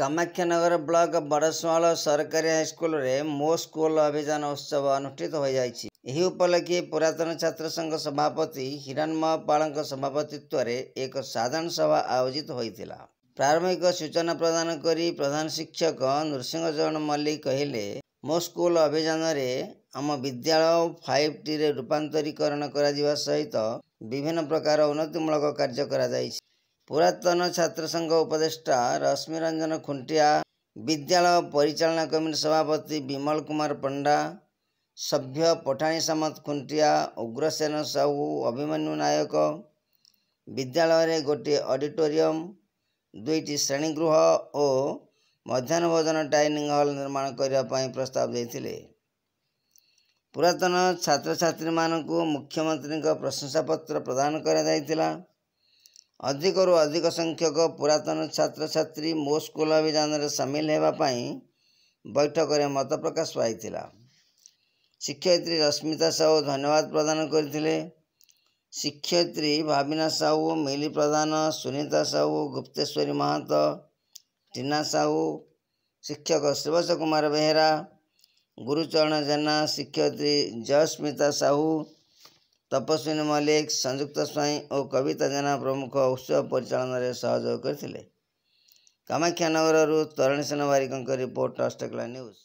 Kamakshanagar block बड़शुआल सरकारी high school मो school अभियान उत्सव अनुष्ठित हो जाइछि। एही उपलक्षे पुरातन छात्र संघ सभापति हिरणमय पाल सभापतित्व एक साधारण सभा आयोजित होइतिला। प्रारंभिक सूचना प्रदान करी प्रधान शिक्षक नृसिंहचरण मल्लिक कहले, मो स्कूल अभियान आम विद्यालय 5T रे रूपांतरीकरण करा जिवा सहित विभिन्न प्रकार उन्नतिमूलक कार्य करा जाइछि। पुरातन छात्र संघ उपदेष्टा रश्मि रंजन खुंटिया, विद्यालय परिचालना कमिटी सभापति विमल कुमार पंडा, सभ्य पठाणी सामंत खुंटिया, उग्रसेन साहू, अभिमन्यु नायक विद्यालय गोटे ऑडिटोरियम, 2टी श्रेणीगृह और मध्याह्न भोजन डाइनिंग हॉल निर्माण करने प्रस्ताव देते। पुरातन छात्र छात्री मानकु मुख्यमंत्री प्रशंसा पत्र प्रदान करा जाइतिला। अधिकरू अधिक संख्यक पुरातन छात्र छात्री मो स्कूल अभियान में सामिल होगापाई बैठक में मत प्रकाश पाइथिला। शिक्षयित्री रश्मिता साहू धन्यवाद प्रदान करथिले। शिक्षयित्री भाविना साहू, मिली प्रधान, सुनीता साहू, गुप्तेश्वरी महातो, टीना साहू, शिक्षक शिवश कुमार बेहेरा, गुरुचरण जेना, शिक्षयित्री जयस्मिता साहू, तपस्विनी मल्लिक, संयुक्त स्वाई और कविता जेना प्रमुख उत्सव परिचालन में सहयोग करथिले। कामाक्षानगर तरुणी सेन बारिक रिपोर्ट, अष्टकला न्यूज।